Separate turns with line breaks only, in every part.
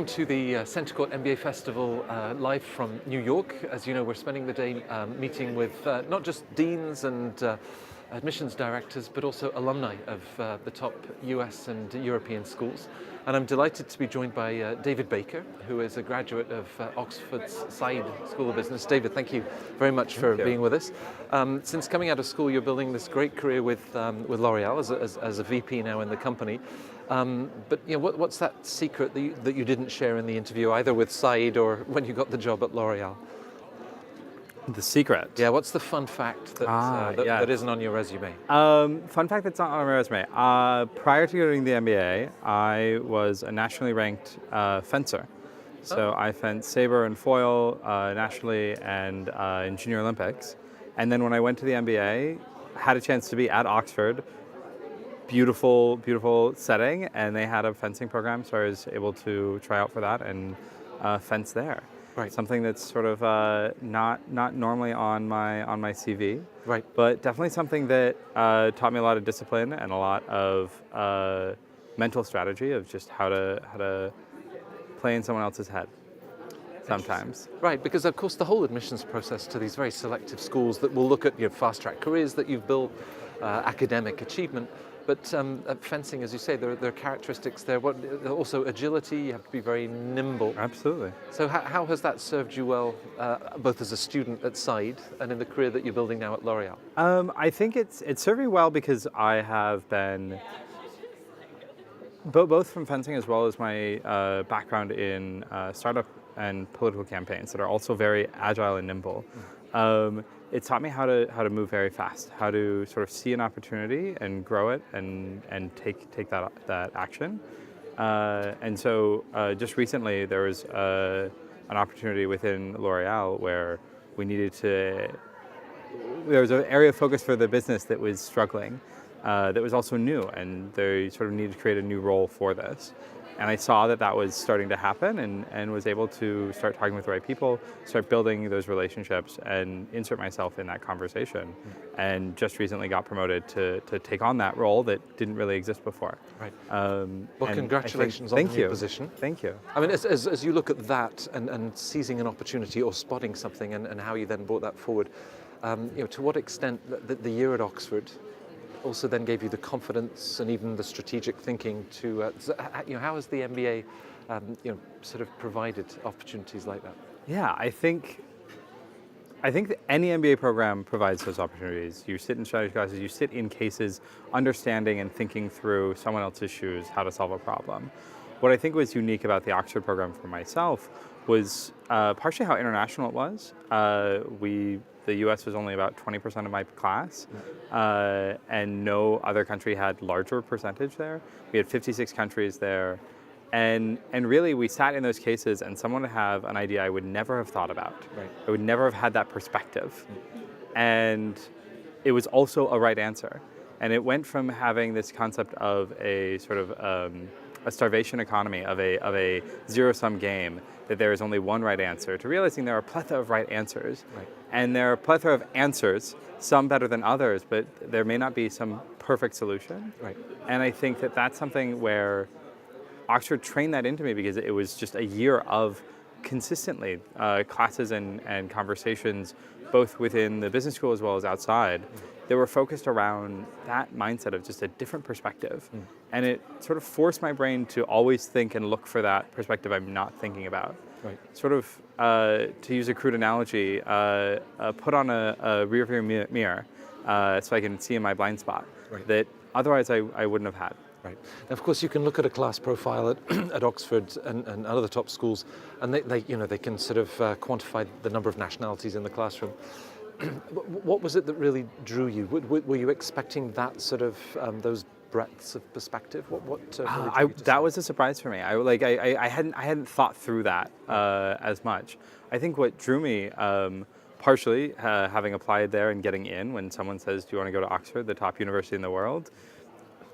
welcome to the Centre Court MBA Festival live from New York. As you know, we're spending the day meeting with not just deans and admissions directors, but also alumni of the top US and European schools. And I'm delighted to be joined by David Baker, who is a graduate of Oxford's Saïd School of Business. David, thank you very much for being with us. Since coming out of school, you're building this great career with L'Oreal as a VP now in the company. But you know, what's that secret that you didn't share in the interview, either with Saïd or when you got the job at L'Oreal?
The secret?
Yeah, what's the fun fact that isn't on your resume?
Fun fact that's not on my resume. Prior to doing the MBA, I was a nationally ranked fencer. So I fenced saber and foil nationally and in Junior Olympics. And then when I went to the MBA, had a chance to be at Oxford. Beautiful, beautiful setting, and they had a fencing program, so I was able to try out for that and fence there.
Right.
Something that's sort of not normally on my CV.
Right.
But definitely something that taught me a lot of discipline and a lot of mental strategy of just how to play in someone else's head sometimes.
Right, because of course the whole admissions process to these very selective schools that will look at your fast-track careers that you've built, academic achievement. But at fencing, as you say, there are characteristics there. Also agility, you have to be very nimble.
Absolutely.
So how has that served you well, both as a student at Saïd and in the career that you're building now at L'Oreal?
I think it's served me well because I have been, both from fencing as well as my background in startup and political campaigns that are also very agile and nimble. It taught me how to move very fast, how to sort of see an opportunity and grow it and take that action. And so just recently there was an opportunity within L'Oreal where we needed to. There was an area of focus for the business that was struggling, that was also new, and they sort of needed to create a new role for this. And I saw that was starting to happen and was able to start talking with the right people, start building those relationships and insert myself in that conversation. And just recently got promoted to take on that role that didn't really exist before.
Right. Well, congratulations on the new position.
Thank you.
I mean, as you look at that and seizing an opportunity or spotting something and how you then brought that forward, to what extent the year at Oxford also then gave you the confidence and even the strategic thinking to, how has the MBA, sort of provided opportunities like that?
Yeah, I think that any MBA program provides those opportunities. You sit in strategy classes, you sit in cases, understanding and thinking through someone else's shoes, how to solve a problem. What I think was unique about the Oxford program for myself was partially how international it was. The US was only about 20% of my class, and no other country had larger percentage there. We had 56 countries there, and really we sat in those cases and someone would have an idea I would never have thought about.
Right.
I would never have had that perspective. And it was also a right answer. And it went from having this concept of a sort of a starvation economy, of a zero-sum game, that there is only one right answer, to realizing there are a plethora of right answers.
Right.
And there are a plethora of answers, some better than others, but there may not be some perfect solution.
Right.
And I think that that's something where Oxford trained that into me, because it was just a year of consistently classes and conversations, both within the business school as well as outside, that were focused around that mindset of just a different perspective. And it sort of forced my brain to always think and look for that perspective I'm not thinking about.
Right.
Sort of, to use a crude analogy, put on a rear view mirror so I can see in my blind spot, that otherwise I wouldn't have had.
Right. Now, of course, you can look at a class profile at Oxford and other top schools, and they can sort of quantify the number of nationalities in the classroom. What was it that really drew you? Were you expecting that sort of those breadths of perspective?
That was a surprise for me. I hadn't thought through that as much. I think what drew me, partially having applied there and getting in, when someone says, "Do you want to go to Oxford, the top university in the world?"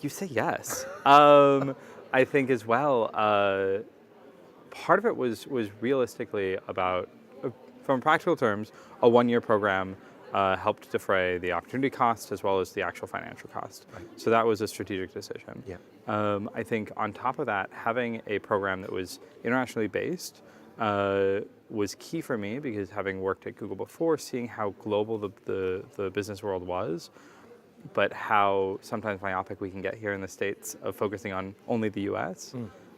You say yes. I think as well, part of it was realistically about, from practical terms, a one-year program helped defray the opportunity cost as well as the actual financial cost.
Right.
So that was a strategic decision.
Yeah.
I think on top of that, having a program that was internationally based was key for me, because having worked at Google before, seeing how global the business world was, but how sometimes myopic we can get here in the States of focusing on only the US,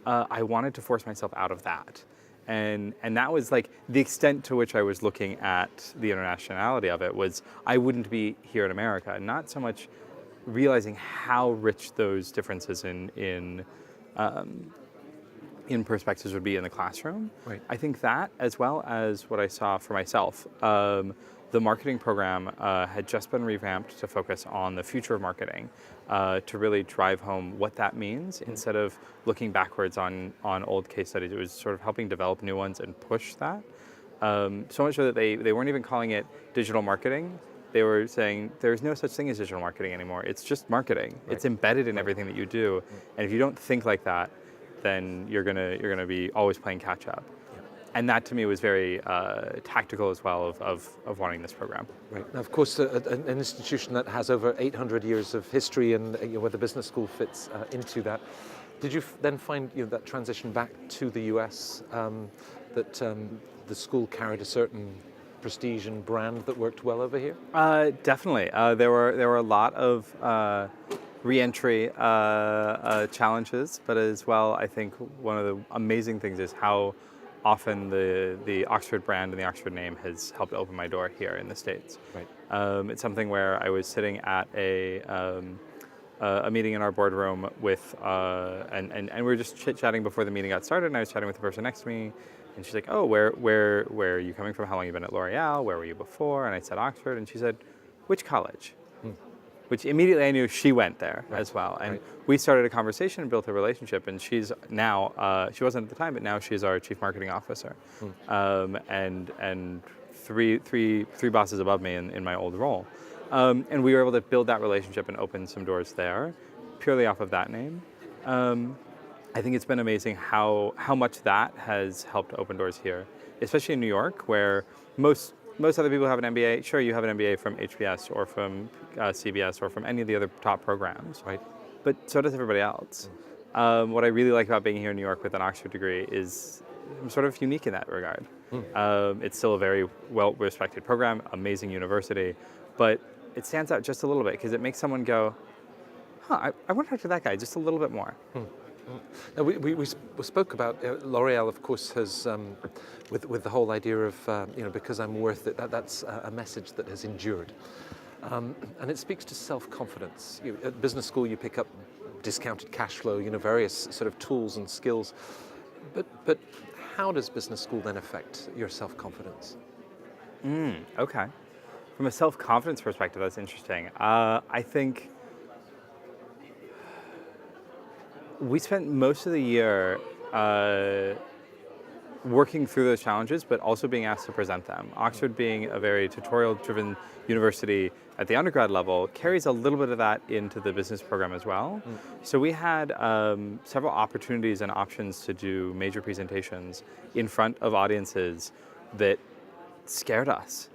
I wanted to force myself out of that. And that was like the extent to which I was looking at the internationality of it. Was I wouldn't be here in America, not so much realizing how rich those differences in perspectives would be in the classroom.
Right.
I think that, as well as what I saw for myself, the marketing program had just been revamped to focus on the future of marketing, to really drive home what that means, instead of looking backwards on old case studies. It was sort of helping develop new ones and push that. So much so that they weren't even calling it digital marketing. They were saying there's no such thing as digital marketing anymore. It's just marketing. Right. It's embedded in everything that you do. And if you don't think like that, then you're gonna be always playing catch up. And that to me was very tactical as well of wanting this program.
Right. Now, of course, an institution that has over 800 years of history, and where the business school fits into that. Did you then find that transition back to the US, that the school carried a certain prestige and brand that worked well over here?
Definitely. There were a lot of Reentry challenges, but as well, I think one of the amazing things is how often the Oxford brand and the Oxford name has helped open my door here in the States.
Right.
It's something where I was sitting at a meeting in our boardroom with, and we were just chit-chatting before the meeting got started, and I was chatting with the person next to me, and she's like, oh, where are you coming from? How long have you been at L'Oreal? Where were you before? And I said Oxford, and she said, which college? Which immediately I knew she went there as well. And we started a conversation and built a relationship, and she's now, she wasn't at the time, but now she's our chief marketing officer. And three bosses above me in my old role. And we were able to build that relationship and open some doors there, purely off of that name. I think it's been amazing how much that has helped open doors here, especially in New York, where most other people have an MBA. Sure, you have an MBA from HBS or from CBS or from any of the other top programs,
Right.
but so does everybody else. What I really like about being here in New York with an Oxford degree is I'm sort of unique in that regard. It's still a very well-respected program, amazing university, but it stands out just a little bit because it makes someone go, huh, I want to talk to that guy just a little bit more.
Now, we spoke about L'Oreal, of course, has with the whole idea of because I'm worth it. That's a message that has endured, and it speaks to self-confidence. At business school, you pick up discounted cash flow, various sort of tools and skills, but how does business school then affect your self-confidence?
Okay, from a self-confidence perspective, that's interesting. I think we spent most of the year working through those challenges, but also being asked to present them. Oxford, being a very tutorial-driven university at the undergrad level, carries a little bit of that into the business program as well. So we had several opportunities and options to do major presentations in front of audiences that scared us,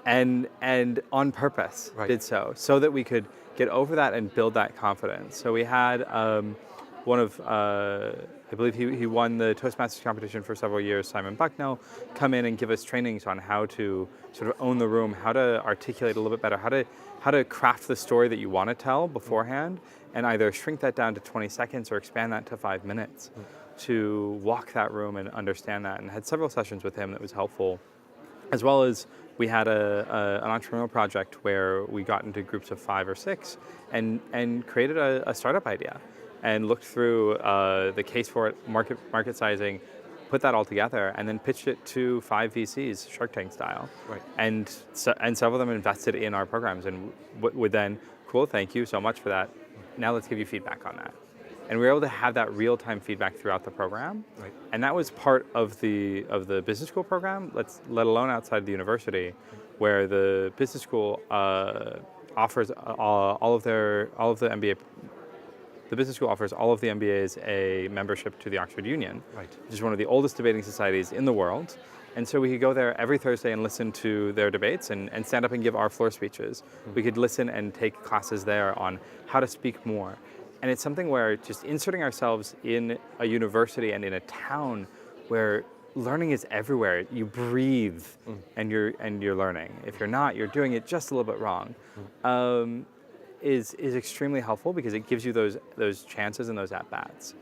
and on purpose did so that we could get over that and build that confidence. So we had one of, I believe he won the Toastmasters competition for several years, Simon Bucknell, come in and give us trainings on how to sort of own the room, how to articulate a little bit better, how to craft the story that you want to tell beforehand, and either shrink that down to 20 seconds or expand that to 5 minutes to walk that room and understand that. And had several sessions with him that was helpful, as well as we had an entrepreneurial project where we got into groups of 5 or 6 and created a startup idea, and looked through the case for it, market sizing, put that all together, and then pitched it to 5 VCs, Shark Tank style.
Right.
And several of them invested in our programs, and would then, cool, thank you so much for that. Now let's give you feedback on that. And we were able to have that real-time feedback throughout the program.
Right.
And that was part of the business school program, let alone outside the university, where the business school offers all of the MBA. The business school offers all of the MBAs a membership to the Oxford Union, which is one of the oldest debating societies in the world. And so we could go there every Thursday and listen to their debates and stand up and give our floor speeches. We could listen and take classes there on how to speak more. And it's something where just inserting ourselves in a university and in a town where learning is everywhere. You breathe and you're learning. If you're not, you're doing it just a little bit wrong. Is extremely helpful because it gives you those chances and those at-bats.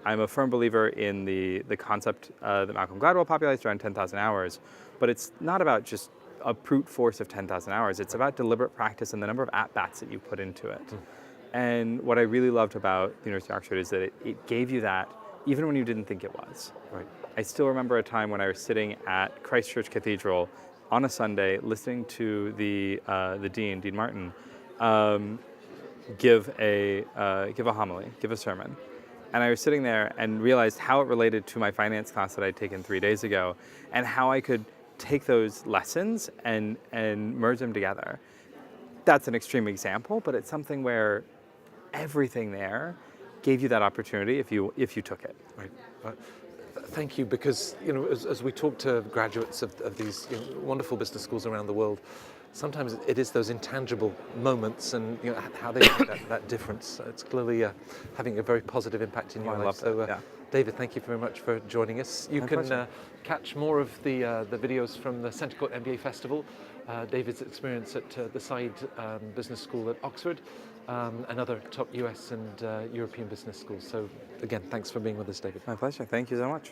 I'm a firm believer in the concept that Malcolm Gladwell popularized around 10,000 hours, but it's not about just a brute force of 10,000 hours. It's about deliberate practice and the number of at-bats that you put into it. And what I really loved about the University of Oxford is that it gave you that even when you didn't think it was.
Right.
I still remember a time when I was sitting at Christ Church Cathedral on a Sunday listening to the Dean Martin, give a homily, give a sermon. And I was sitting there and realized how it related to my finance class that I'd taken 3 days ago and how I could take those lessons and merge them together. That's an extreme example, but it's something where everything there gave you that opportunity if you took it.
Right. Thank you, because as we talk to graduates of these wonderful business schools around the world, sometimes it is those intangible moments and how they make that difference. It's clearly having a very positive impact in your life. So, David, thank you very much for joining us. You can catch more of the videos from the Centre Court MBA Festival, David's experience at the Saïd Business School at Oxford, and other top US and European business schools. So again, thanks for being with us, David.
My pleasure. Thank you so much.